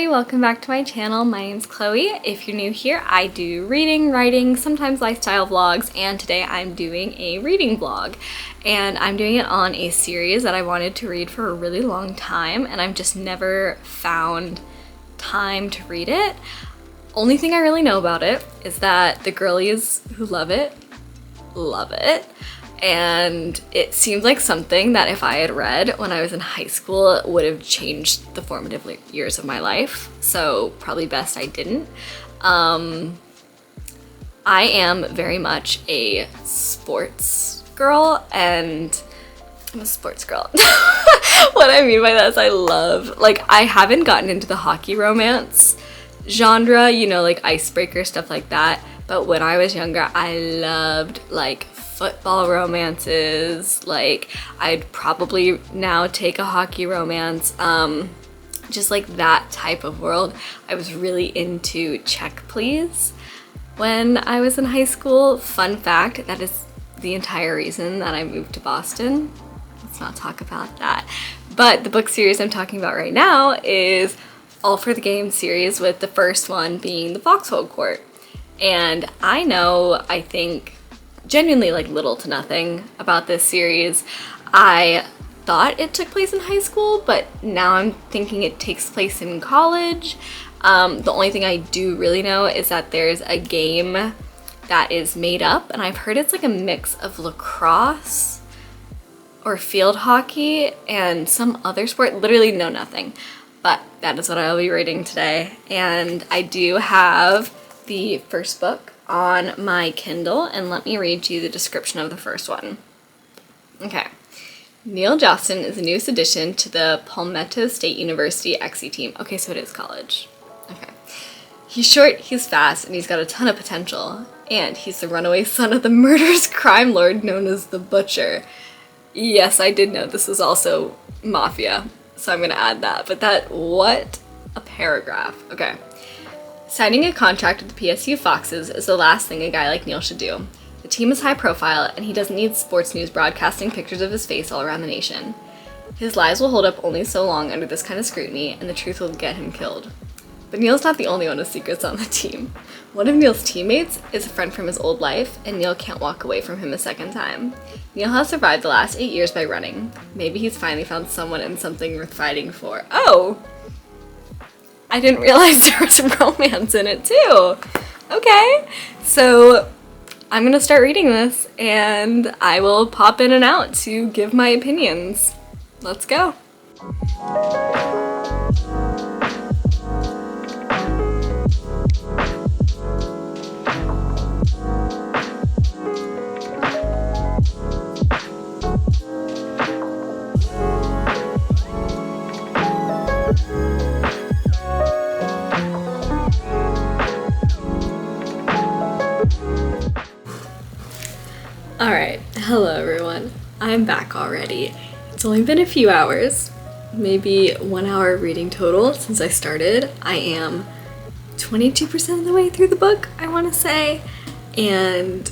welcome back to my channel. My name's Chloe. If you're new here, I do reading, writing, sometimes lifestyle vlogs, and today I'm doing a reading vlog. And I'm doing it on a series that I wanted to read for a really long time, and I've just never found time to read it. Only thing I really know about it is that the girlies who love it, and it seems like something that if I had read when I was in high school, it would have changed the formative years of my life. So probably best I didn't. I am very much a sports girl, and I'm a sports girl. What I mean by that is I haven't gotten into the hockey romance genre, you know, like icebreaker, stuff like that. But when I was younger, I loved like football romances. Like I'd probably now take a hockey romance, just like that type of world. I was really into Check Please when I was in high school. Fun fact, that is the entire reason that I moved to Boston. Let's not talk about that. But the book series I'm talking about right now is All for the Game series, with the first one being the Foxhole Court. And I think genuinely like little to nothing about this series. I thought it took place in high school, but now I'm thinking it takes place in college. The only thing I do really know is that there's a game that is made up, and I've heard it's like a mix of lacrosse or field hockey and some other sport. Literally know nothing, but that is what I'll be reading today. And I do have the first book on my Kindle, and let me read you the description of the first one. Okay. Neil Jostin is the newest addition to the Palmetto State University XC team. Okay, so it is college. Okay. He's short, he's fast, and he's got a ton of potential. And he's the runaway son of the murderous crime lord known as the Butcher. Yes, I did know this was also mafia, so I'm gonna add that. But what a paragraph. Okay. Signing a contract with the PSU Foxes is the last thing a guy like Neil should do. The team is high profile, and he doesn't need sports news broadcasting pictures of his face all around the nation. His lies will hold up only so long under this kind of scrutiny, and the truth will get him killed. But Neil's not the only one with secrets on the team. One of Neil's teammates is a friend from his old life, and Neil can't walk away from him a second time. Neil has survived the last 8 years by running. Maybe he's finally found someone and something worth fighting for. Oh! I didn't realize there was romance in it too. Okay, so I'm gonna start reading this, and I will pop in and out to give my opinions. Let's go. Alright, hello everyone. I'm back already. It's only been a few hours, maybe 1 hour reading total since I started. I am 22% of the way through the book, I want to say, and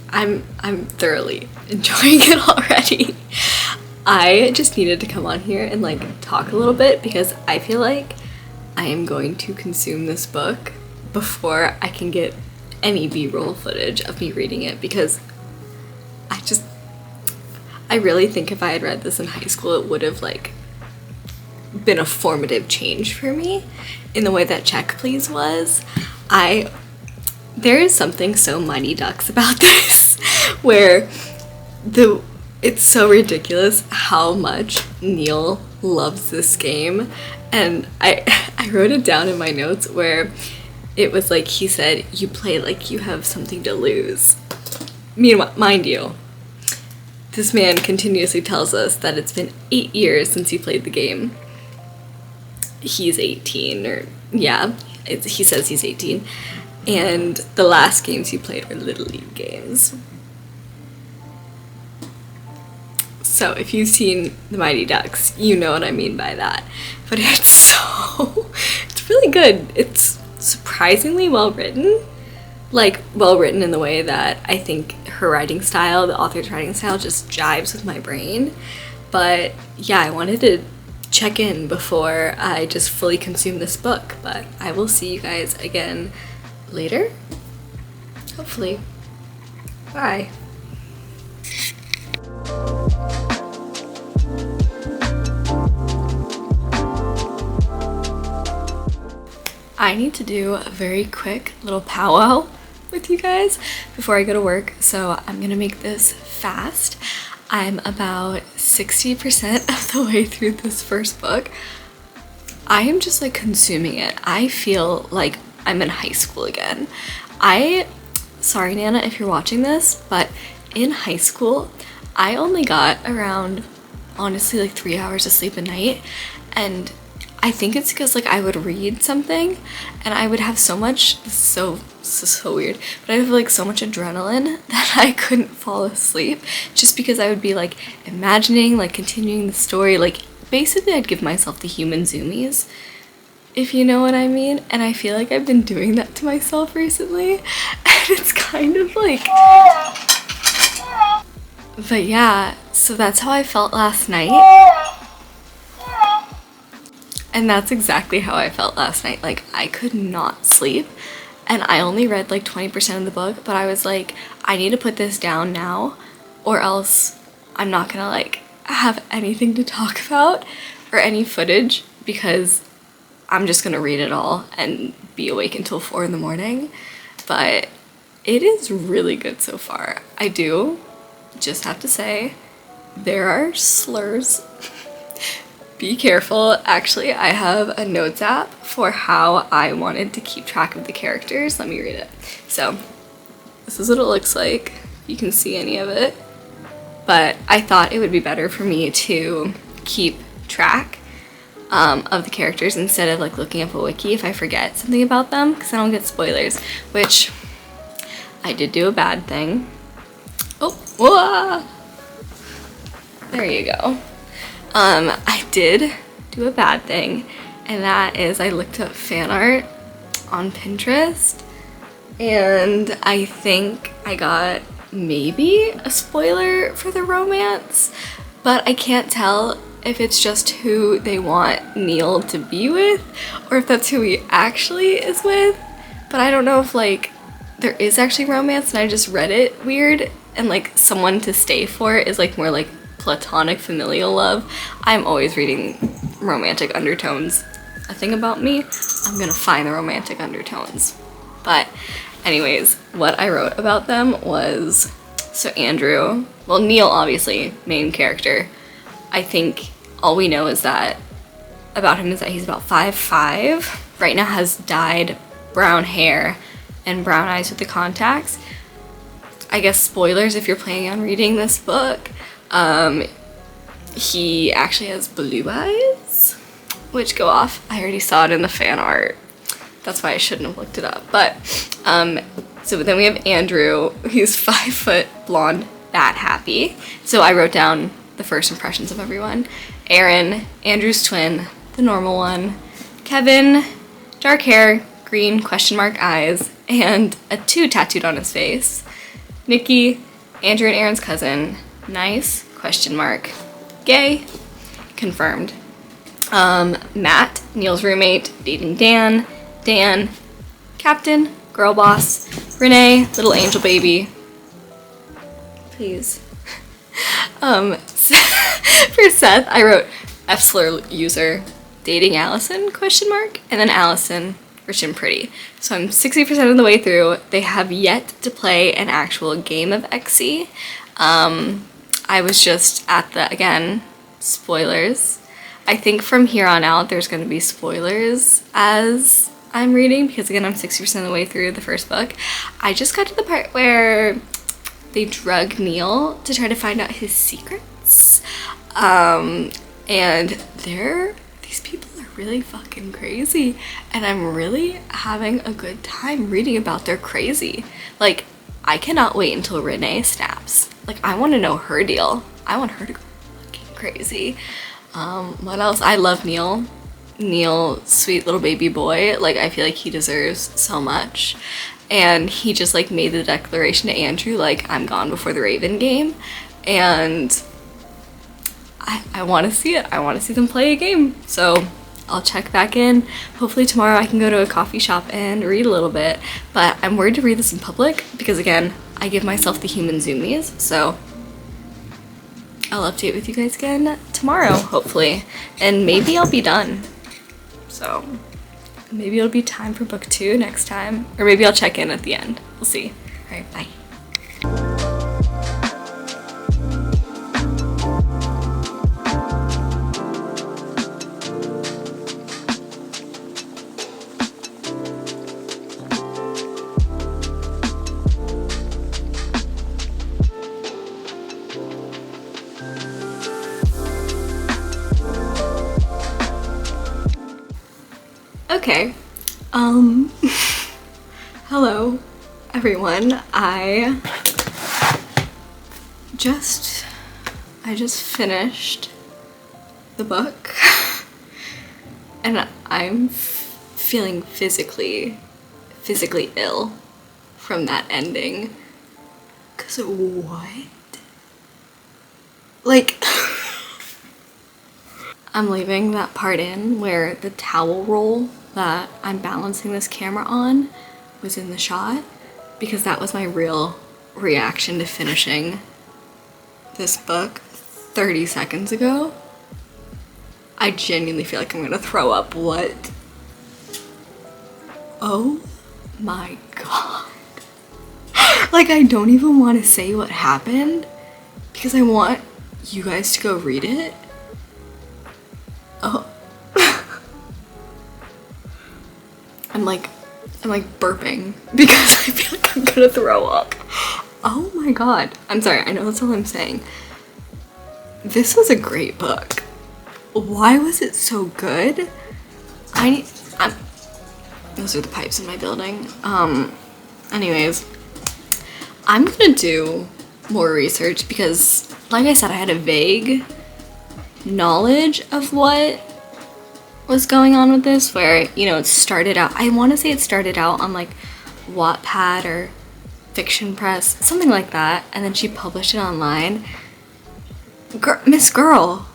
I'm thoroughly enjoying it already. I just needed to come on here and like talk a little bit because I feel like I am going to consume this book before I can get any B-roll footage of me reading it, because I really think if I had read this in high school, it would have like been a formative change for me in the way that Check Please was. There is something so Mighty Ducks about this where it's so ridiculous how much Neil loves this game, and I wrote it down in my notes where it was like he said, you play like you have something to lose. Meanwhile, mind you, this man continuously tells us that it's been 8 years since he played the game. He's 18, or yeah, he says he's 18. And the last games he played were Little League games. So if you've seen the Mighty Ducks, you know what I mean by that. But it's really good. It's surprisingly well written. Like, well written in the way that I think her writing style, the author's writing style, just jives with my brain. But yeah, I wanted to check in before I just fully consume this book, but I will see you guys again later, hopefully. Bye. I need to do a very quick little powwow with you guys before I go to work, so I'm gonna make this fast. I'm about 60% of the way through this first book. I am just like consuming it. I feel like I'm in high school again. Sorry Nana if you're watching this, but in high school, I only got around, honestly, like 3 hours of sleep a night, and I think it's because like I would read something and I would have so much, this is so weird, but I have like so much adrenaline that I couldn't fall asleep just because I would be like imagining, like continuing the story, like basically I'd give myself the human zoomies, if you know what I mean, and I feel like I've been doing that to myself recently, and it's kind of like, but yeah, so that's how I felt last night. And that's exactly how I felt last night. Like, I could not sleep, and I only read like 20% of the book, but I was like, I need to put this down now, or else I'm not gonna like have anything to talk about or any footage, because I'm just gonna read it all and be awake until 4 in the morning. But it is really good so far. I do just have to say, there are slurs. Be careful. Actually, I have a notes app for how I wanted to keep track of the characters. Let me read it. So this is what it looks like. You can see any of it. But I thought it would be better for me to keep track of the characters instead of like looking up a wiki if I forget something about them, because I don't get spoilers, which I did do a bad thing. Oh, whoa! There you go. I did do a bad thing, and that is I looked up fan art on Pinterest, and I think I got maybe a spoiler for the romance, but I can't tell if it's just who they want Neil to be with or if that's who he actually is with. But I don't know if like there is actually romance and I just read it weird, and like someone to stay for is like more like platonic familial love. I'm always reading romantic undertones. A thing about me, I'm gonna find the romantic undertones. But anyways, what I wrote about them was, so Andrew, well, Neil obviously, main character. I think all we know is that about him is that he's about 5'5", right now has dyed brown hair and brown eyes with the contacts. I guess spoilers if you're planning on reading this book. He actually has blue eyes, which go off. I already saw it in the fan art. That's why I shouldn't have looked it up. But, so then we have Andrew, he's 5 foot, blonde, bat happy. So I wrote down the first impressions of everyone. Aaron, Andrew's twin, the normal one. Kevin, dark hair, green question mark eyes, and a 2 tattooed on his face. Nikki, Andrew and Aaron's cousin, nice, question mark. Gay, confirmed. Matt, Neil's roommate, dating Dan. Dan, captain, girl boss. Renee, little angel baby. Please. For Seth, I wrote F slur user, dating Allison, question mark, and then Allison, rich and pretty. So I'm 60% of the way through. They have yet to play an actual game of XC. I was just at the, again, spoilers. I think from here on out there's going to be spoilers as I'm reading, because again I'm 60% of the way through the first book. I just got to the part where they drug Neil to try to find out his secrets. And these people are really fucking crazy, and I'm really having a good time reading about their crazy. Like, I cannot wait until Renee snaps. Like, I want to know her deal. I want her to go fucking crazy. What else? I love Neil. Neil, sweet little baby boy. Like, I feel like he deserves so much. And he just like made the declaration to Andrew, like, I'm gone before the Raven game. And I want to see it. I want to see them play a game. So I'll check back in. Hopefully tomorrow I can go to a coffee shop and read a little bit. But I'm worried to read this in public because, again, I give myself the human zoomies. So I'll update with you guys again tomorrow, hopefully. And maybe I'll be done. So maybe it'll be time for book 2 next time. Or maybe I'll check in at the end. We'll see. All right, bye. Okay, hello everyone. I just finished the book and I'm feeling physically ill from that ending. 'Cause what? Like, I'm leaving that part in where the towel roll that I'm balancing this camera on was in the shot, because that was my real reaction to finishing this book 30 seconds ago. I genuinely feel like I'm gonna throw up. What? Oh my god. Like, I don't even want to say what happened because I want you guys to go read it. Oh. I'm like burping because I feel like I'm gonna throw up. Oh my god. I'm sorry, I know that's all I'm saying. This was a great book. Why was it so good? Those are the pipes in my building. Anyways, I'm gonna do more research because, like I said, I had a vague knowledge of what was going on with this, where, you know, it started out, I want to say it started out on like Wattpad or Fiction Press, something like that, and then she published it online. Miss Girl,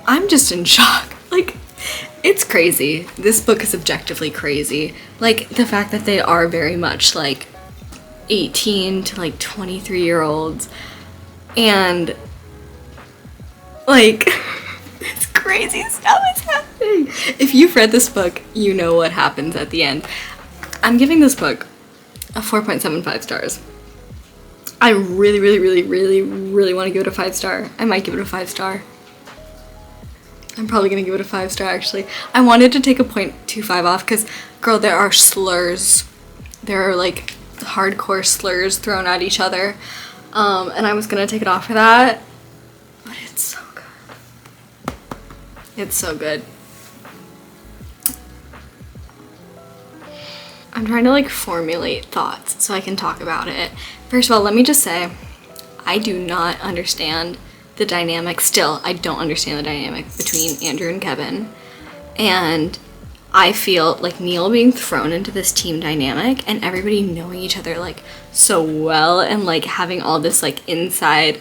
I'm just in shock. Like, it's crazy. This book is objectively crazy. Like, the fact that they are very much like 18 to like 23-year-olds, and like, it's crazy stuff is happening. If you've read this book, you know what happens at the end. I'm giving this book a 4.75 stars. I really want to give it a 5-star. I might give it a 5-star. I'm probably gonna give it a 5-star, actually. I wanted to take a 0.25 off because, girl, there are slurs. There are like hardcore slurs thrown at each other. And I was gonna take it off for that. But it's so good. It's so good. I'm trying to like formulate thoughts so I can talk about it. First of all, let me just say, I do not understand the dynamic. Still, I don't understand the dynamic between Andrew and Kevin. And I feel like Neil being thrown into this team dynamic and everybody knowing each other like so well and like having all this like inside,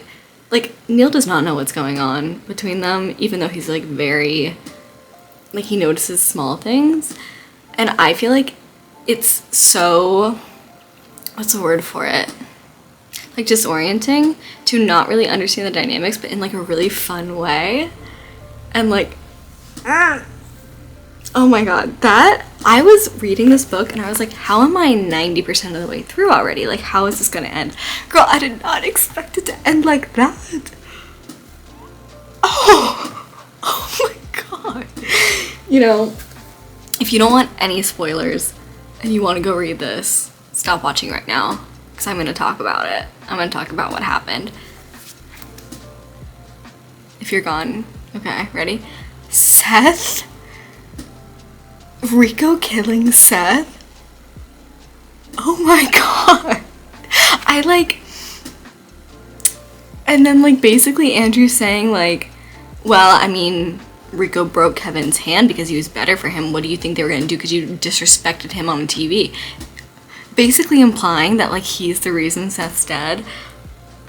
like Neil does not know what's going on between them, even though he's like very, like he notices small things. And I feel like it's so, what's the word for it? Like disorienting to not really understand the dynamics, but in like a really fun way. And like, oh my god, that, I was reading this book and I was like, how am I 90% of the way through already? Like, how is this gonna end? Girl, I did not expect it to end like that. Oh my god. You know, if you don't want any spoilers and you want to go read this, stop watching right now, because I'm going to talk about it. I'm going to talk about what happened. If you're gone. Okay, ready? Seth? Rico killing Seth? Oh my god. I like... And then like basically Andrew saying like, well, I mean, Rico broke Kevin's hand because he was better for him. What do you think they were going to do because you disrespected him on TV? Basically implying that like he's the reason Seth's dead.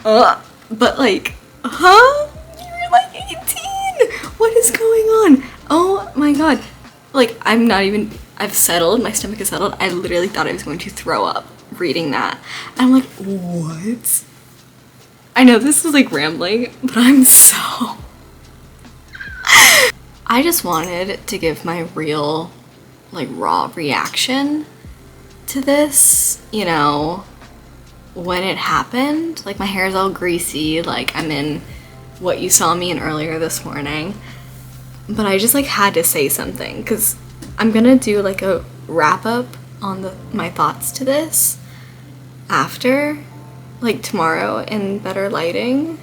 But like, Huh? You're like 18! What is going on? Oh my god. Like, I've settled, my stomach is settled. I literally thought I was going to throw up reading that. And I'm like, what? I know this is like rambling, but I'm so... I just wanted to give my real, like, raw reaction to this, you know, when it happened. Like, my hair is all greasy, like I'm in what you saw me in earlier this morning, but I just like had to say something because I'm gonna do like a wrap up on my thoughts to this after, like tomorrow in better lighting.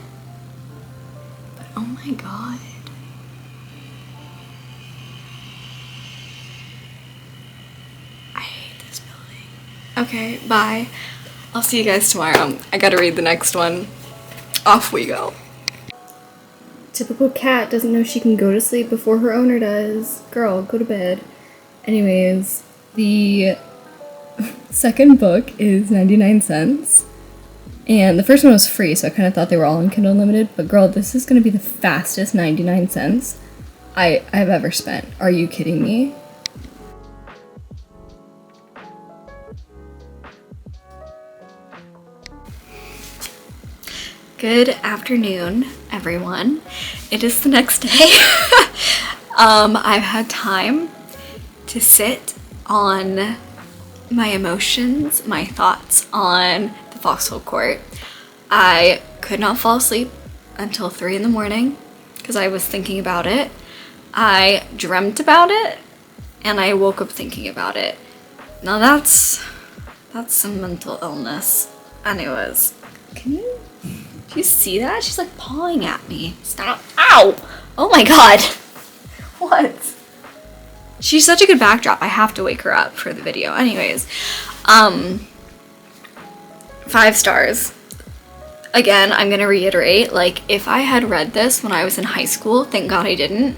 But oh my god. I hate this building. Okay, bye. I'll see you guys tomorrow. I gotta read the next one. Off we go. Typical cat doesn't know she can go to sleep before her owner does. Girl, go to bed. Anyways, the second book is 99 cents. And the first one was free, so I kind of thought they were all on Kindle Unlimited. But girl, this is going to be the fastest 99 cents I've ever spent. Are you kidding me? Good afternoon, everyone. It is the next day. I've had time to sit on my emotions, my thoughts on the Foxhole Court. I could not fall asleep until 3 in the morning because I was thinking about it. I dreamt about it and I woke up thinking about it. Now that's some mental illness. Anyways, do you see that? She's like pawing at me. Stop. Ow! Oh my god. What? She's such a good backdrop. I have to wake her up for the video. Anyways, 5 stars. Again, I'm gonna reiterate, like, if I had read this when I was in high school, thank god I didn't,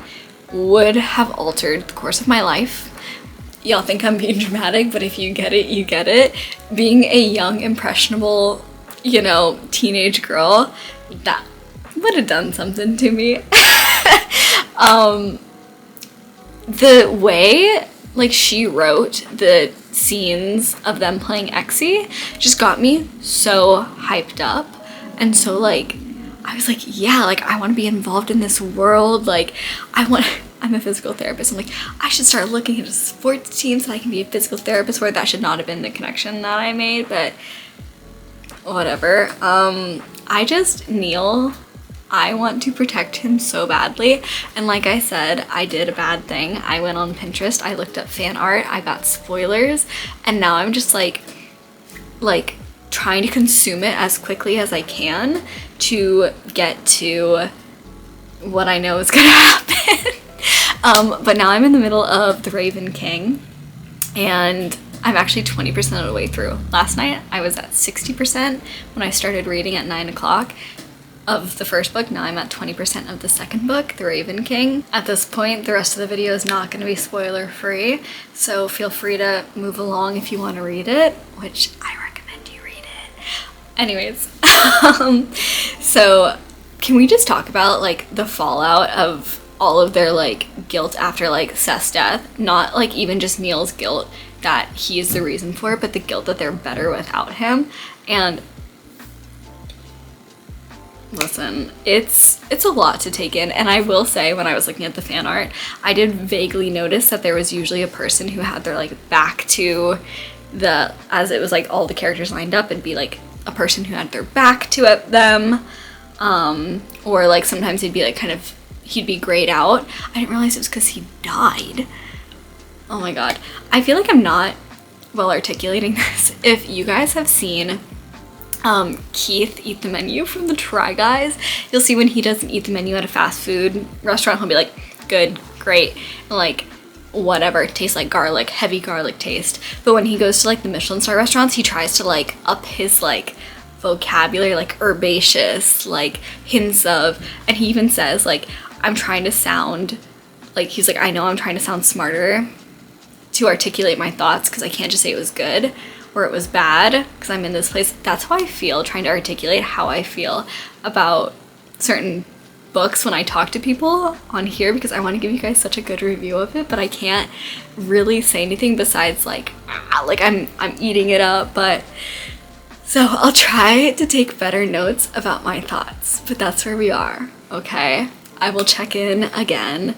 would have altered the course of my life. Y'all think I'm being dramatic, but if you get it, you get it. Being a young, impressionable, you know, teenage girl, that would have done something to me. The way, like, she wrote the scenes of them playing Exy just got me so hyped up. And so, like, I was like, yeah, like, I want to be involved in this world. Like, I'm a physical therapist. I'm like, I should start looking into sports teams so I can be a physical therapist, where that should not have been the connection that I made, but whatever. Neil, I want to protect him so badly. And like I said, I did a bad thing. I went on Pinterest, I looked up fan art, I got spoilers, and now I'm just like trying to consume it as quickly as I can to get to what I know is gonna happen. But now I'm in the middle of The Raven King, and I'm actually 20% of the way through. Last night I was at 60% when I started reading at 9 o'clock of the first book. Now I'm at 20% of the second book, The Raven King. At this point, the rest of the video is not going to be spoiler free, so feel free to move along if you want to read it, which I recommend you read it. Anyways, so can we just talk about like the fallout of all of their like guilt after like Seth's death? Not like even just Neil's guilt that he is the reason for it, but the guilt that they're better without him. And listen, it's a lot to take in. And I will say, when I was looking at the fan art, I did vaguely notice that there was usually a person who had their like back to the, as it was like all the characters lined up, it'd be like a person who had their back to them, or like sometimes he'd be like kind of, he'd be grayed out. I didn't realize it was because he died. Oh my god. I feel like I'm not well articulating this. If you guys have seen Keith eat the menu from the Try Guys, you'll see when he doesn't eat the menu at a fast food restaurant, he'll be like, good, great, and like, whatever, it tastes like garlic, heavy garlic taste. But when he goes to like the Michelin star restaurants, he tries to like up his like vocabulary, like herbaceous, like hints of, and he even says like, I'm trying to sound like, he's like, I know I'm trying to sound smarter to articulate my thoughts because I can't just say it was good or it was bad because I'm in this place. That's how I feel, trying to articulate how I feel about certain books when I talk to people on here because I want to give you guys such a good review of it, but I can't really say anything besides like I'm eating it up. But so I'll try to take better notes about my thoughts, but that's where we are. Okay, I will check in again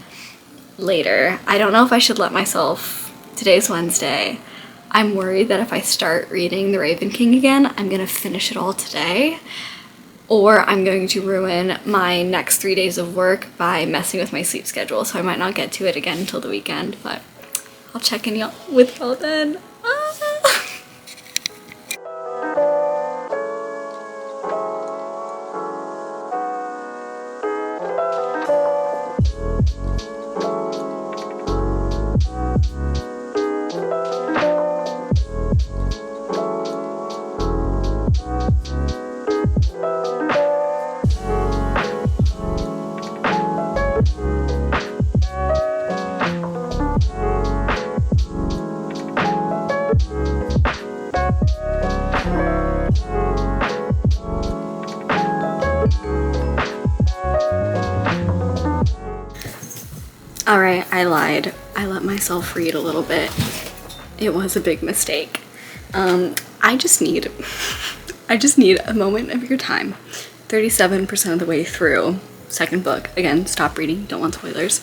later. I don't know if I should let myself, today's Wednesday, I'm worried that if I start reading The Raven King again, I'm gonna finish it all today, or I'm going to ruin my next 3 days of work by messing with my sleep schedule, so I might not get to it again until the weekend, but I'll check in with y'all then. Alright, I lied. I let myself read a little bit. It was a big mistake. I just need a moment of your time. 37% of the way through. Second book. Again, stop reading. Don't want spoilers.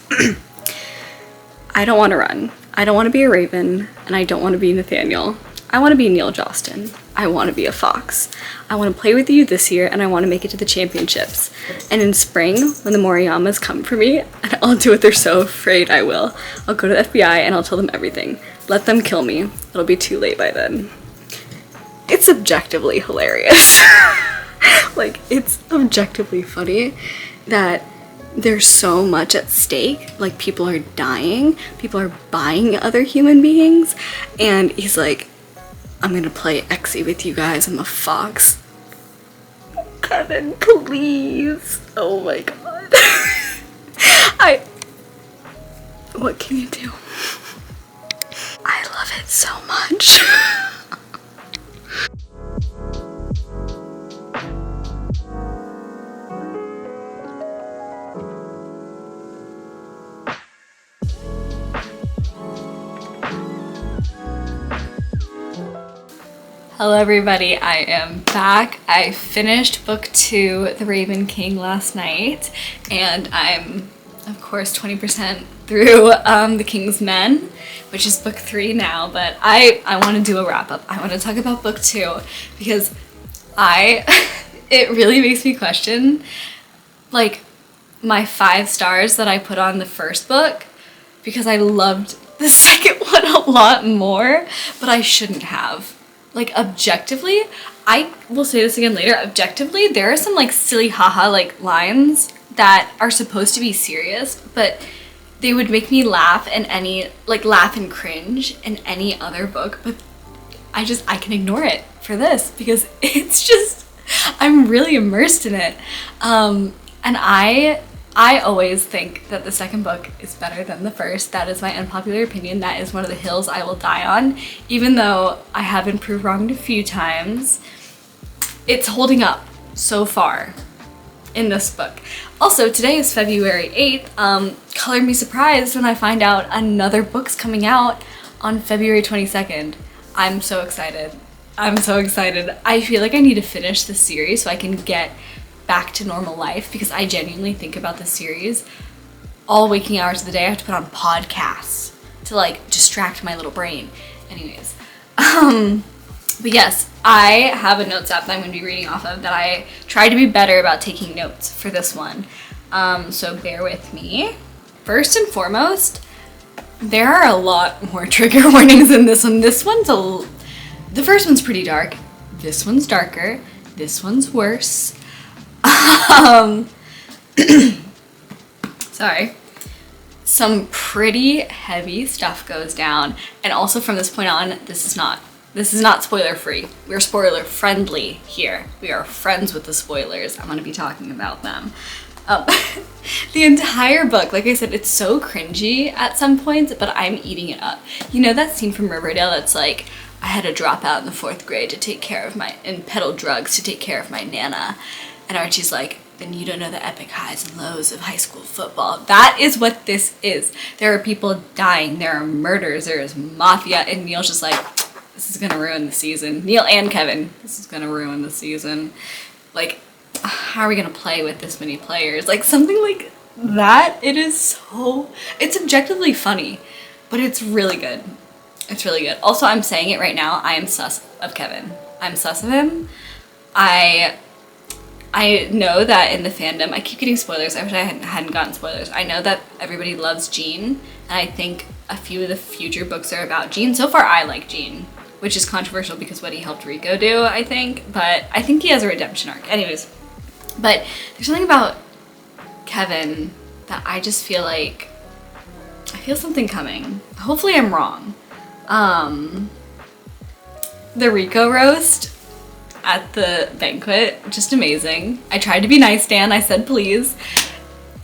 I don't want to run. I don't want to be a raven, and I don't want to be Nathaniel. I want to be Neil Jostin. I want to be a fox. I want to play with you this year, and I want to make it to the championships. And in spring, when the Moriyamas come for me, and I'll do what they're so afraid I will, I'll go to the FBI and I'll tell them everything. Let them kill me. It'll be too late by then. It's objectively hilarious. Like, it's objectively funny that there's so much at stake. Like, people are dying, people are buying other human beings, and he's like, I'm gonna play Exy with you guys, I'm a fox. Kevin, please. Oh my god. What can you do? I love it so much. Hello everybody, I am back. I finished book 2, The Raven King, last night, and I'm of course 20% through The King's Men, which is book 3 now, but I want to do a wrap up. I want to talk about book 2 because it really makes me question like my 5 stars that I put on the first book because I loved the second one a lot more, but I shouldn't have. Like, objectively, I will say this again later, objectively, there are some, like, silly haha, like, lines that are supposed to be serious, but they would make me laugh in any, like, laugh and cringe in any other book, but I can ignore it for this, because it's just, I'm really immersed in it. And I always think that the second book is better than the first. That is my unpopular opinion. That is one of the hills I will die on. Even though I have been proved wrong a few times, it's holding up so far in this book. Also, today is February 8th. Color me surprised when I find out another book's coming out on February 22nd. I'm so excited. I'm so excited. I feel like I need to finish the series so I can get back to normal life, because I genuinely think about this series all waking hours of the day. I have to put on podcasts to like distract my little brain. Anyways, but yes, I have a notes app that I'm going to be reading off of that I tried to be better about taking notes for this one. So bear with me. First and foremost, there are a lot more trigger warnings in this one. The first one's pretty dark. This one's darker. This one's worse. Sorry. Some pretty heavy stuff goes down, and also from this point on, this is not spoiler free. We're spoiler friendly here. We are friends with the spoilers. I'm going to be talking about them. The entire book, like I said, it's so cringy at some points, but I'm eating it up. You know that scene from Riverdale that's like, I had to drop out in the 4th grade to take care of and peddle drugs to take care of my Nana. And Archie's like, then you don't know the epic highs and lows of high school football. That is what this is. There are people dying, there are murders, there is mafia, and Neil's just like, this is gonna ruin the season. Neil and Kevin, this is gonna ruin the season. Like, how are we gonna play with this many players? Like, something like that. It's objectively funny, but it's really good. It's really good. Also, I'm saying it right now, I am sus of Kevin. I'm sus of him. I know that in the fandom, I keep getting spoilers. I wish I hadn't gotten spoilers. I know that everybody loves Jean, and I think a few of the future books are about Jean. So far, I like Jean, which is controversial because what he helped Rico do, I think. But I think he has a redemption arc. Anyways, but there's something about Kevin that I just feel like, I feel something coming. Hopefully I'm wrong. The Rico roast at the banquet, just amazing. I tried to be nice, Dan. I said please.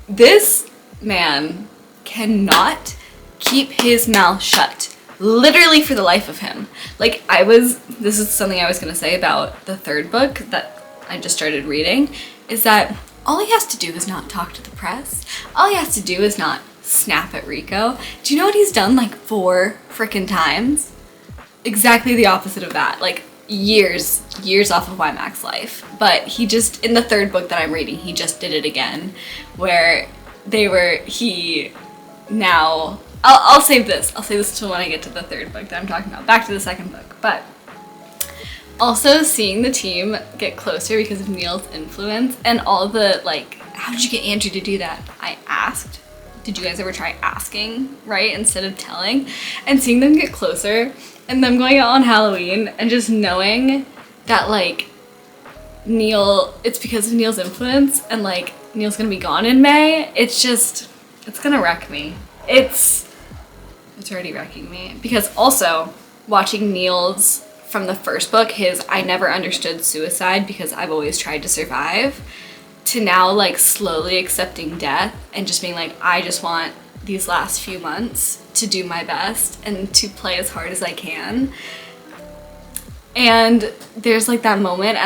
This man cannot keep his mouth shut, literally for the life of him. Like, this is something I was gonna say about the third book that I just started reading, is that all he has to do is not talk to the press. All he has to do is not snap at Rico. Do you know what he's done like 4 frickin' times? Exactly the opposite of that. Like, years off of Wymack's life. But he just, in the third book that I'm reading, he just did it again, where I'll save this till when I get to the third book that I'm talking about. Back to the second book. But also seeing the team get closer because of Neil's influence and all the, like, how did you get Andrew to do that? I asked. Did you guys ever try asking, right, instead of telling? And seeing them get closer and them going out on Halloween and just knowing that, like, it's because of Neil's influence and, like, Neil's gonna be gone in May. It's gonna wreck me. It's already wrecking me. Because also, watching Neil's, from the first book, his I never understood suicide because I've always tried to survive, to now, like, slowly accepting death and just being like, I just want these last few months to do my best and to play as hard as I can. And there's like that moment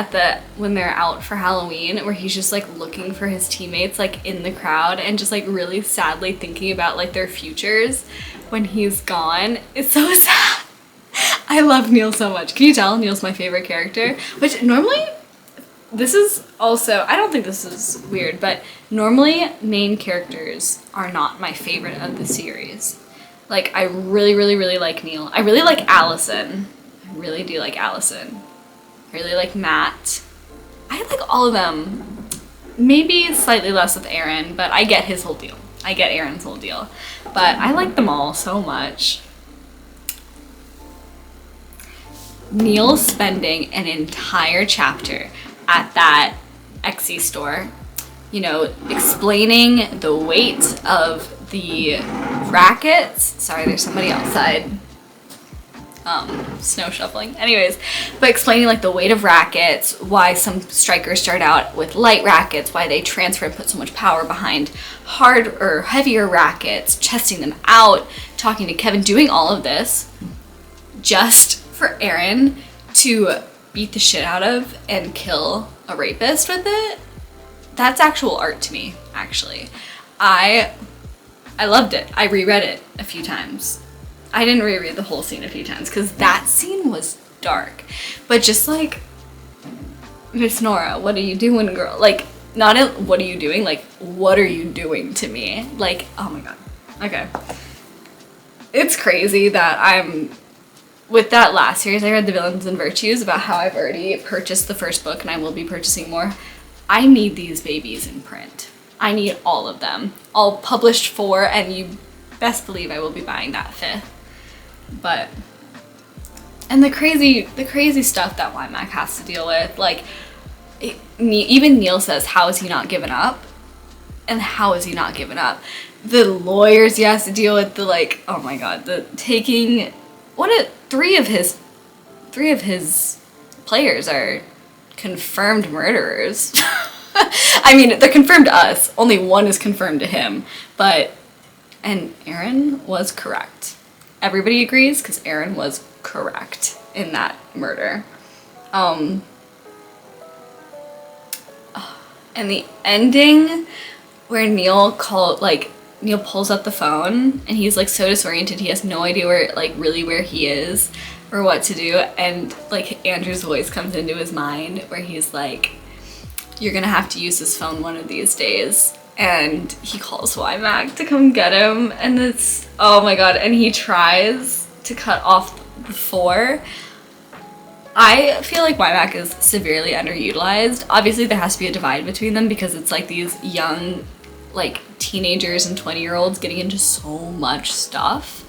when they're out for Halloween where he's just like looking for his teammates like in the crowd and just like really sadly thinking about like their futures when he's gone. It's so sad. I love Neil so much. Can you tell? Neil's my favorite character, which normally, this is also, I don't think this is weird, but normally main characters are not my favorite of the series. Like, I really, really, really like Neil. I really like Allison. I really do like Allison. I really like Matt. I like all of them. Maybe slightly less with Aaron, but I get his whole deal. I get Aaron's whole deal. But I like them all so much. Neil spending an entire chapter at that Etsy store, you know, explaining the weight of the rackets. Sorry, there's somebody outside snow shoveling. Anyways, but explaining like the weight of rackets, why some strikers start out with light rackets, why they transfer and put so much power behind hard or heavier rackets, testing them out, talking to Kevin, doing all of this just for Aaron to beat the shit out of and kill a rapist with it. That's actual art to me, actually. I loved it. I reread it a few times. I didn't reread the whole scene a few times because that scene was dark. But just like, Miss Nora, what are you doing, girl? Like, not a, what are you doing? Like, what are you doing to me? Like, oh my god. Okay. It's crazy that with that last series, I read The Villains and Virtues, about how I've already purchased the first book and I will be purchasing more. I need these babies in print. I need all of them. All published 4, and you best believe I will be buying that 5th. But, and the crazy stuff that Wymack has to deal with, like, even Neil says, how is he not given up? And how is he not given up? The lawyers he has to deal with, the like, oh my god, the taking, three of his players are confirmed murderers. I mean, they're confirmed to us. Only one is confirmed to him. And Aaron was correct. Everybody agrees because Aaron was correct in that murder. And And the ending where Neil pulls up the phone and he's like so disoriented, he has no idea where where he is or what to do, and like Andrew's voice comes into his mind where he's like, you're gonna have to use this phone one of these days, and he calls Wymack to come get him, and it's, oh my god, and he tries to cut off the 4. I feel like Wymack is severely underutilized. Obviously there has to be a divide between them because it's like these young like teenagers and 20-year-olds getting into so much stuff.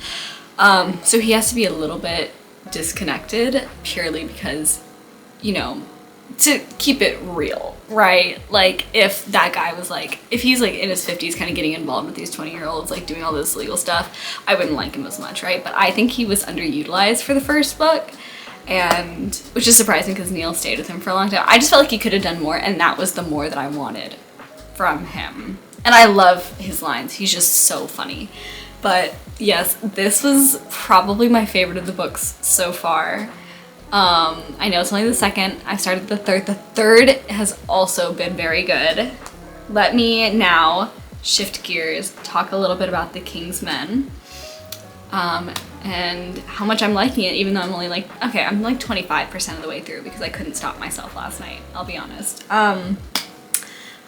So he has to be a little bit disconnected purely because, you know, to keep it real, right? Like if that guy was like, if he's like in his 50s kind of getting involved with these 20-year-olds like doing all this legal stuff, I wouldn't like him as much, right? But I think he was underutilized for the first book, and which is surprising because Neil stayed with him for a long time. I just felt like he could have done more, and that was the more that I wanted from him. And I love his lines. He's just so funny. But yes, this was probably my favorite of the books so far. I know it's only the second. I started the third. The third has also been very good. Let me now shift gears, talk a little bit about The King's Men, and how much I'm liking it, even though I'm only like, okay, I'm like 25% of the way through because I couldn't stop myself last night, I'll be honest.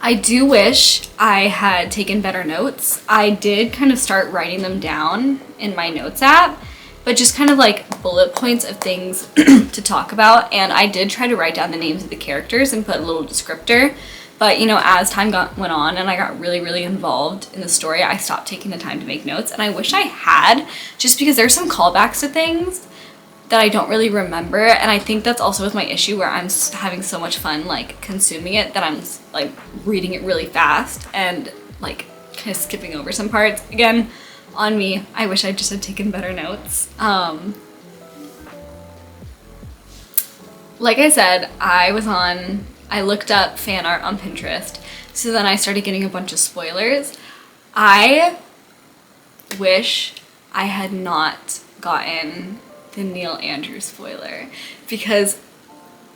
I do wish I had taken better notes. I did kind of start writing them down in my notes app, but just kind of like bullet points of things to talk about. And I did try to write down the names of the characters and put a little descriptor. But, you know, as time went on and I got really, really involved in the story, I stopped taking the time to make notes. And I wish I had, just because there's some callbacks to things that I don't really remember. And I think that's also with my issue where I'm having so much fun like consuming it that I'm like reading it really fast and like kind of skipping over some parts. Again, on me. I wish I just had taken better notes. Like I said, I looked up fan art on Pinterest, so then I started getting a bunch of spoilers. I wish I had not gotten the Neil Andrews spoiler because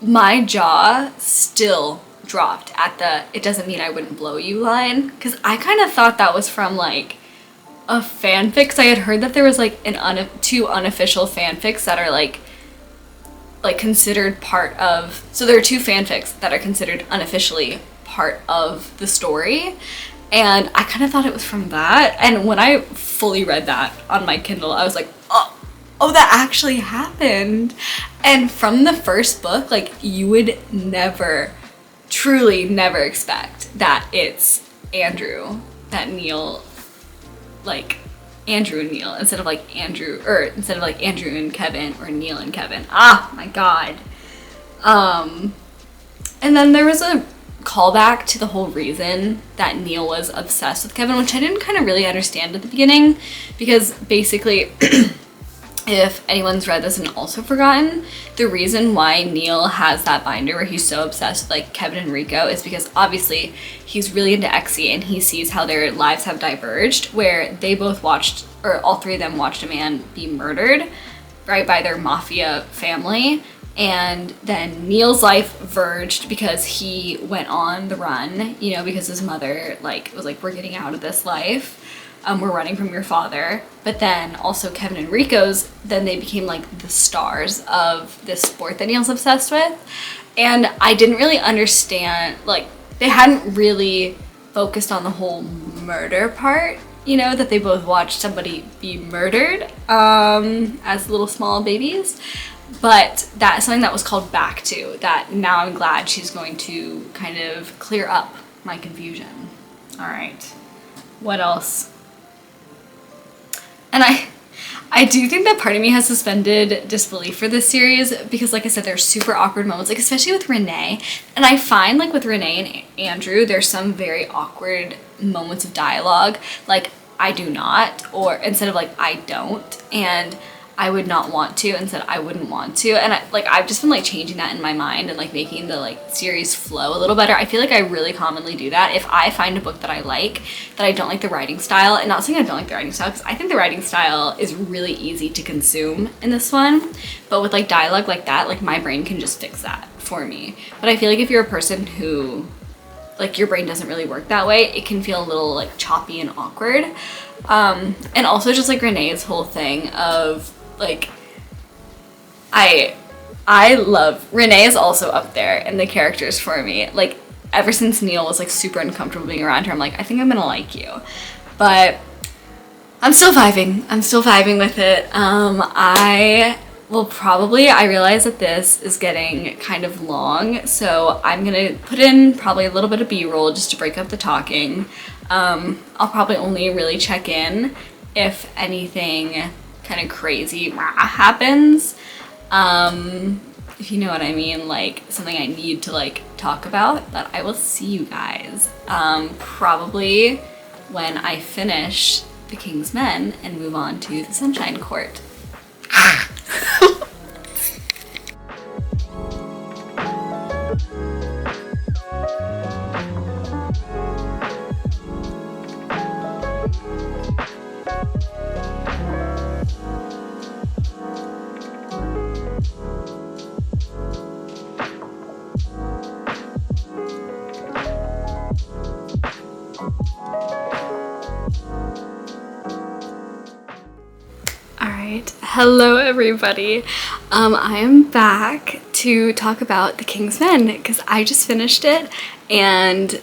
my jaw still dropped at the "it doesn't mean I wouldn't blow you" line, because I kind of thought that was from like a fanfic, because I had heard that there was like two unofficial fanfics that are like considered part of, so there are 2 fanfics that are considered unofficially part of the story, and I kind of thought it was from that. And when I fully read that on my Kindle, I was like, oh, that actually happened. And from the first book, like, you would never, truly never expect that it's Andrew, that Neil, like Andrew and Neil, instead of like Andrew and Kevin, or Neil and Kevin. Ah, my god. And then there was a callback to the whole reason that Neil was obsessed with Kevin, which I didn't kind of really understand at the beginning, because basically if anyone's read this and also forgotten, the reason why Neil has that binder where he's so obsessed with like Kevin and Rico is because obviously he's really into Exie and he sees how their lives have diverged, where they both watched, or all 3 of them watched, a man be murdered, right, by their mafia family. And then Neil's life verged because he went on the run, you know, because his mother was like, we're getting out of this life. We're running from your father. But then also Kevin and Rico's, then they became like the stars of this sport that Neil's obsessed with. And I didn't really understand, like, they hadn't really focused on the whole murder part, you know, that they both watched somebody be murdered as little small babies. But that is something that was called back to, that now I'm glad she's going to kind of clear up my confusion. All right, what else? And I do think that part of me has suspended disbelief for this series because, like I said, there's super awkward moments, like especially with Renee. And I find like with Renee and Andrew, there's some very awkward moments of dialogue, like I do not, or instead of like I don't, and I would not want to instead I wouldn't want to. And I've just been like changing that in my mind and like making the like series flow a little better. I feel like I really commonly do that. If I find a book that I like, that I don't like the writing style, and not saying I don't like the writing style, because I think the writing style is really easy to consume in this one, but with like dialogue like that, like my brain can just fix that for me. But I feel like if you're a person who like your brain doesn't really work that way, it can feel a little like choppy and awkward. And also just like Renee's whole thing of like, I love, Renee is also up there in the characters for me. Like ever since Neil was like super uncomfortable being around her, I'm like, I think I'm gonna like you. But I'm still vibing with it. I realize that this is getting kind of long, so I'm gonna put in probably a little bit of B-roll just to break up the talking. I'll probably only really check in if anything kind of crazy happens. If you know what I mean, like something I need to like talk about. But I will see you guys probably when I finish The King's Men and move on to the Sunshine Court. Hello everybody. I am back to talk about The King's Men because I just finished it, and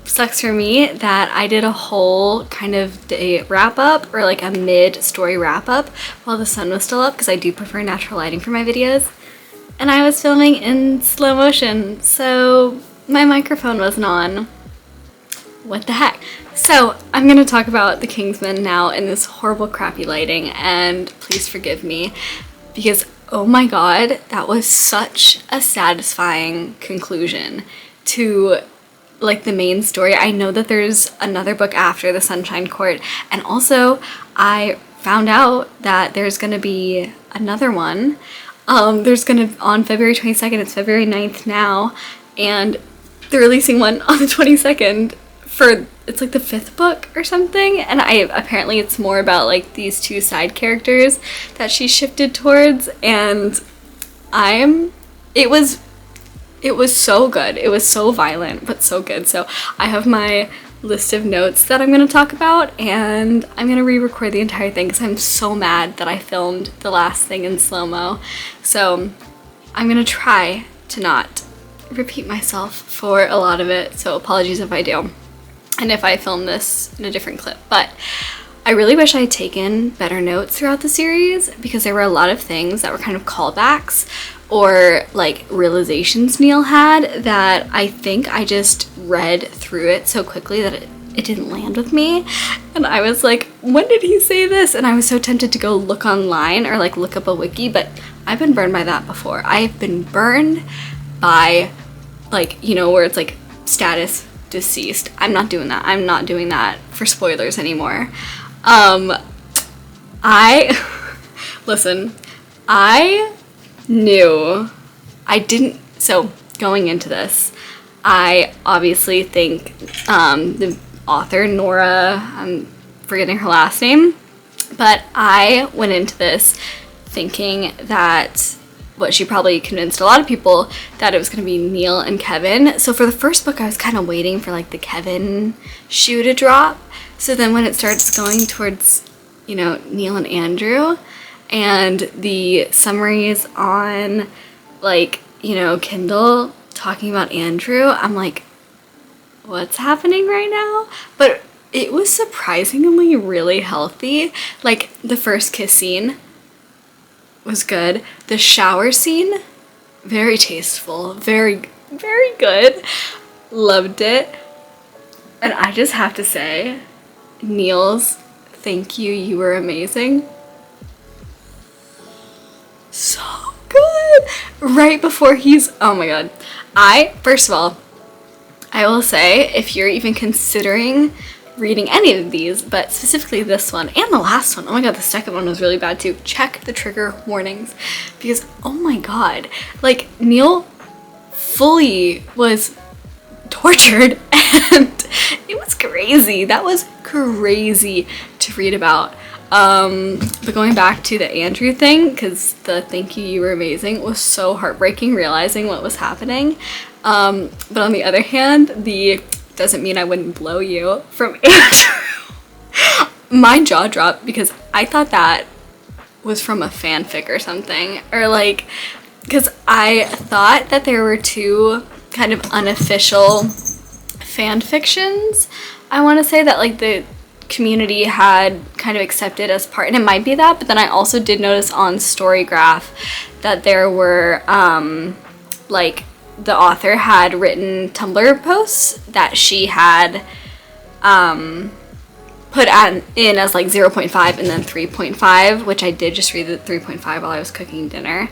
sucks for me that I did a whole kind of day wrap up or like a mid story wrap up while the sun was still up, because I do prefer natural lighting for my videos, and I was filming in slow motion, so my microphone wasn't on. What the heck? So I'm gonna talk about The King's Men now in this horrible crappy lighting, and please forgive me because oh my god, that was such a satisfying conclusion to like the main story. I know that there's another book after The Sunshine Court, and also I found out that there's gonna be another one. There's gonna, on February 22nd, it's February 9th now, and they're releasing one on the 22nd for, it's like the 5th book or something, and apparently it's more about like these two side characters that she shifted towards, and it was so good. It was so violent but so good. So I have my list of notes that I'm going to talk about, and I'm going to re-record the entire thing because I'm so mad that I filmed the last thing in slow-mo. So I'm going to try to not repeat myself for a lot of it, so apologies if I do, and if I film this in a different clip. But I really wish I had taken better notes throughout the series, because there were a lot of things that were kind of callbacks or like realizations Neil had that I think I just read through it so quickly that it didn't land with me. And I was like, when did he say this? And I was so tempted to go look online or like look up a wiki, but I've been burned by that before. I've been burned by like, you know, where it's like status deceased. I'm not doing that. I'm not doing that for spoilers anymore. Listen, I knew I didn't, so going into this, I obviously think the author, Nora, I'm forgetting her last name, but I went into this thinking that what she probably convinced a lot of people that it was going to be Neil and Kevin. So for the first book, I was kind of waiting for like the Kevin shoe to drop. So then when it starts going towards, you know, Neil and Andrew, and the summaries on like, you know, Kindle talking about Andrew, I'm like, what's happening right now? But it was surprisingly really healthy. Like the first kiss scene was good. The shower scene, very tasteful, very, very good. Loved it. And I just have to say, Neil's "thank you, you were amazing," so good. Right before he's, oh my god. First of all, I will say, if you're even considering reading any of these, but specifically this one and the last one, oh my god, the second one was really bad too, check the trigger warnings, because oh my god, like Neil fully was tortured and it was crazy. That was crazy to read about. But going back to the Andrew thing, because the "thank you, you were amazing" was so heartbreaking realizing what was happening. But on the other hand, the doesn't mean I wouldn't blow you from Andrew. My jaw dropped because I thought that was from a fanfic or something, or like, because I thought that there were two kind of unofficial fan fictions, I want to say, that like the community had kind of accepted as part, and it might be that, but then I also did notice on Storygraph that there were like the author had written Tumblr posts that she had put in as like 0.5 and then 3.5, which I did just read the 3.5 while I was cooking dinner.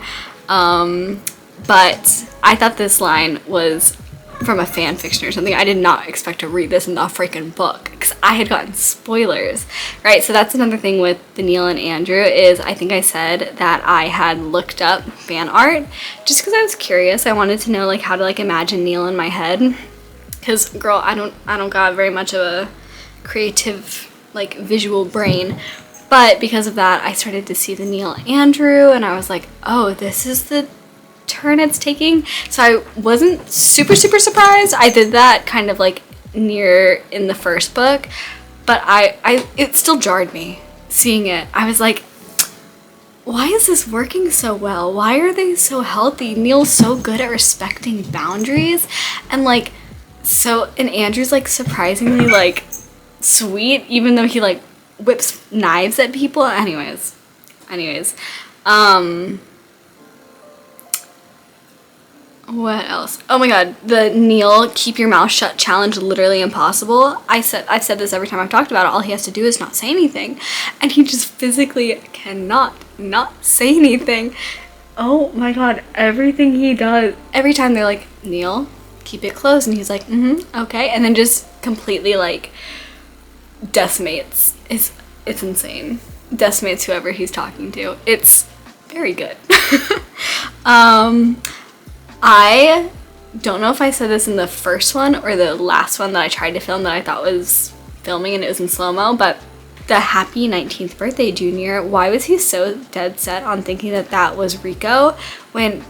But I thought this line was from a fan fiction or something. I did not expect to read this in the freaking book because I had gotten spoilers, right? So that's another thing with the Neil and Andrew is I think I said that I had looked up fan art just because I was curious. I wanted to know like how to like imagine Neil in my head, because girl, I don't got very much of a creative like visual brain. But because of that, I started to see the Neil Andrew and I was like, oh, this is the turn it's taking. So I wasn't super surprised. I did that kind of like near in the first book, but it still jarred me seeing it. I was like, why is this working so well? Why are they so healthy? Neil's so good at respecting boundaries, and like and Andrew's like surprisingly like sweet, even though he like whips knives at people. Anyways, what else? Oh my god, the Neil keep your mouth shut challenge, literally impossible. I've said this every time I've talked about it. All he has to do is not say anything, and he just physically cannot not say anything. Oh my god, everything he does, every time they're like, Neil, keep it closed, and he's like, okay, and then just completely like decimates. It's insane. Decimates whoever he's talking to. It's very good. I don't know if I said this in the first one or the last one that I tried to film that I thought was filming and it was in slow-mo, but the happy 19th birthday junior, why was he so dead set on thinking that that was Rico when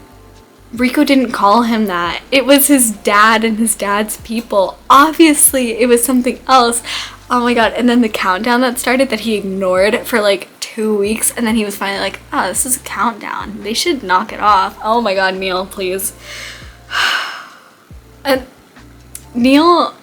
Rico didn't call him that? It was his dad and his dad's people. Obviously it was something else. Oh my god. And then the countdown that started that he ignored for like 2 weeks, and then he was finally like, oh, this is a countdown, they should knock it off. Oh my god, Neil, please. And Neil,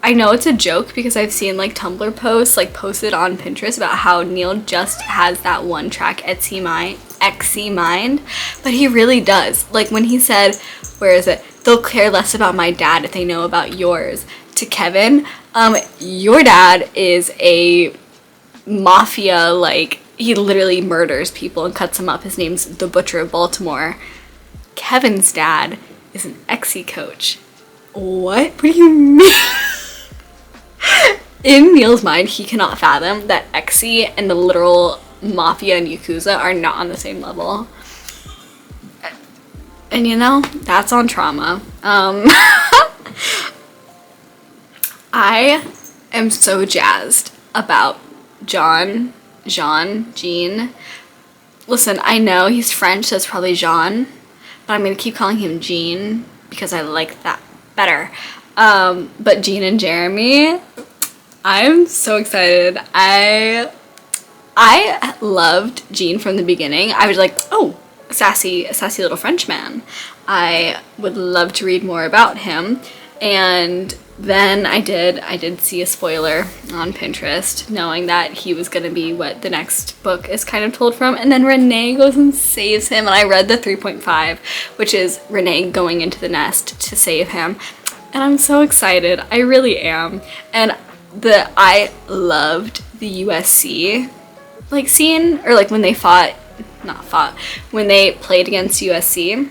I know it's a joke because I've seen like Tumblr posts like posted on Pinterest about how Neil just has that one track Etsy mind, but he really does. Like when he said, where is it, they'll care less about my dad if they know about yours, to Kevin, your dad is a mafia, like he literally murders people and cuts them up. His name's the Butcher of Baltimore. Kevin's dad is an Etsy coach. What do you mean? In Neil's mind, he cannot fathom that Etsy and the literal mafia and Yakuza are not on the same level. And you know, that's on trauma. I am so jazzed about Jean. Listen, I know he's French, so it's probably Jean, but I'm gonna keep calling him Jean because I like that better. But Jean and Jeremy, I'm so excited. I loved Jean from the beginning. I was like, oh, a sassy little Frenchman. I would love to read more about him. And then I did see a spoiler on Pinterest, knowing that he was going to be what the next book is kind of told from, and then Renee goes and saves him, and I read the 3.5, which is Renee going into the nest to save him, and I'm so excited. I really am. And I loved the USC like scene, or like when they when they played against USC,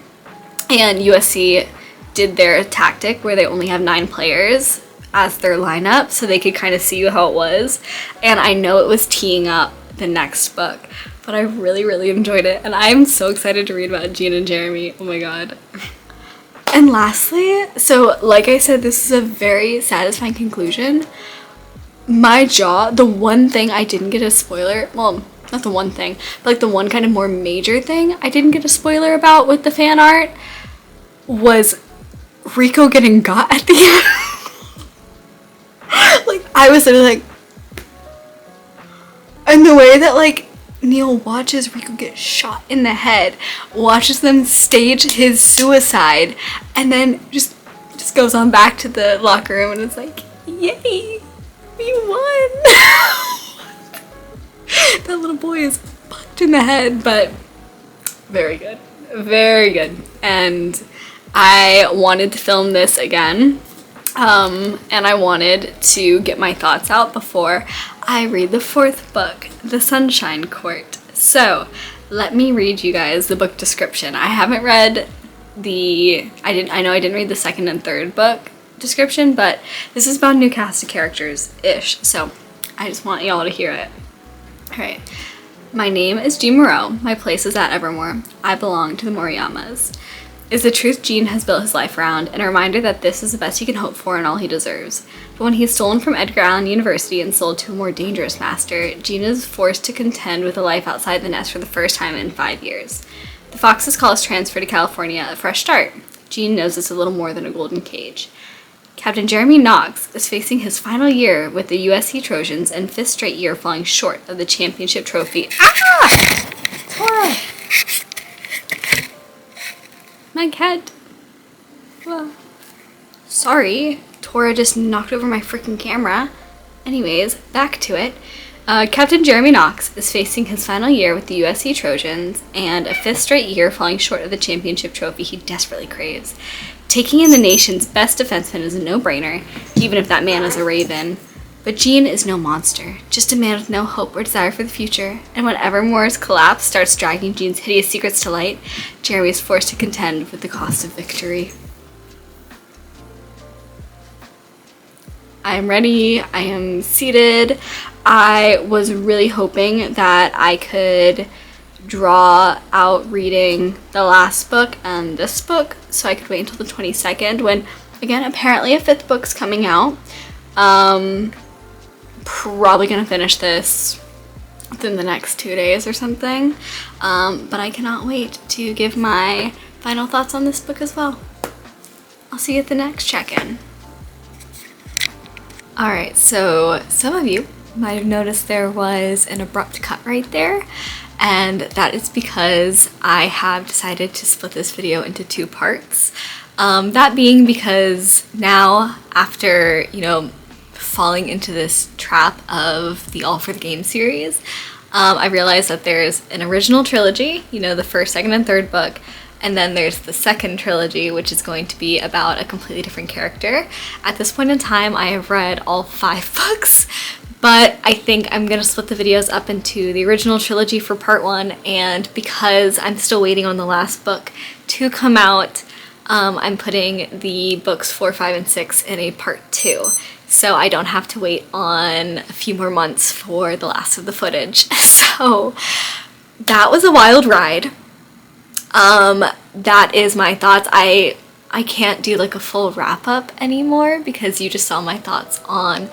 and USC did their tactic where they only have 9 players as their lineup so they could kind of see how it was, and I know it was teeing up the next book, but I really enjoyed it, and I'm so excited to read about Jean and Jeremy. Oh my god. And lastly, so like I said, this is a very satisfying conclusion. My jaw, the one thing I didn't get a spoiler, well, not the one thing, but like the one kind of more major thing I didn't get a spoiler about with the fan art was Rico getting got at the end. Like, I was literally like, and the way that like Neil watches Rico get shot in the head, watches them stage his suicide, and then just goes on back to the locker room and is like, yay, we won. That little boy is fucked in the head, but very good. Very good. And I wanted to film this again. And I wanted to get my thoughts out before I read the 4th book, The Sunshine Court. So let me read you guys the book description. I haven't read I know I didn't read the 2nd and 3rd book description, but this is about new cast of characters-ish, so I just want y'all to hear it. Alright. My name is Jean Moreau. My place is at Evermore. I belong to the Moriyamas. Is the truth Jean has built his life around, and a reminder that this is the best he can hope for and all he deserves. But when he is stolen from Edgar Allan University and sold to a more dangerous master, Jean is forced to contend with a life outside the nest for the first time in 5 years. The Foxes call his transfer to California a fresh start. Jean knows it's a little more than a golden cage. Captain Jeremy Knox is facing his final year with the USC Trojans and 5th straight year falling short of the championship trophy. Ah! Tora! My cat. Well, sorry. Tora just knocked over my freaking camera. Anyways, back to it. Captain Jeremy Knox is facing his final year with the USC Trojans and a 5th straight year falling short of the championship trophy he desperately craves. Taking in the nation's best defenseman is a no-brainer, even if that man is a Raven. But Jean is no monster, just a man with no hope or desire for the future, and when Evermore's collapse starts dragging Jean's hideous secrets to light, Jeremy is forced to contend with the cost of victory. I am ready, I am seated. I was really hoping that I could draw out reading the last book and this book, so I could wait until the 22nd when, again, apparently a 5th book's coming out. Probably gonna finish this within the next 2 days or something, but I cannot wait to give my final thoughts on this book as well. I'll see you at the next check-in. Alright, so some of you might have noticed there was an abrupt cut right there, and that is because I have decided to split this video into 2 parts. That being because now, after, you know, falling into this trap of the All for the Game series, I realized that there's an original trilogy, you know, the 1st, 2nd, and 3rd book, and then there's the 2nd trilogy, which is going to be about a completely different character. At this point in time, I have read all 5 books, but I think I'm gonna split the videos up into the original trilogy for part 1, and because I'm still waiting on the last book to come out, I'm putting the books 4, 5, and 6 in a part 2. So I don't have to wait on a few more months for the last of the footage. So that was a wild ride. That is my thoughts. I can't do like a full wrap up anymore because you just saw my thoughts on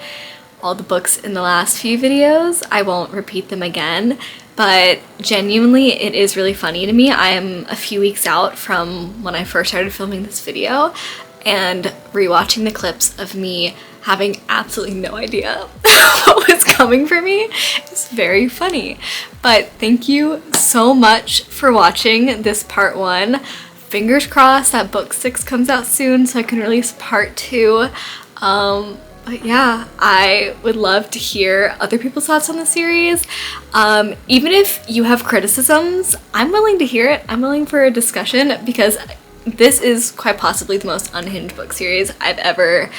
all the books in the last few videos. I won't repeat them again, but genuinely it is really funny to me. I am a few weeks out from when I first started filming this video, and rewatching the clips of me having absolutely no idea what was coming for me is very funny. But thank you so much for watching this part 1. Fingers crossed that book 6 comes out soon so I can release part 2. But yeah, I would love to hear other people's thoughts on the series. Even if you have criticisms, I'm willing to hear it. I'm willing for a discussion because this is quite possibly the most unhinged book series I've ever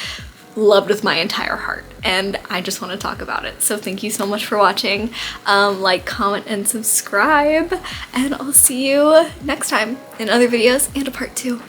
loved with my entire heart, and I just want to talk about it. So thank you so much for watching. Like, comment, and subscribe, and I'll see you next time in other videos and a part 2.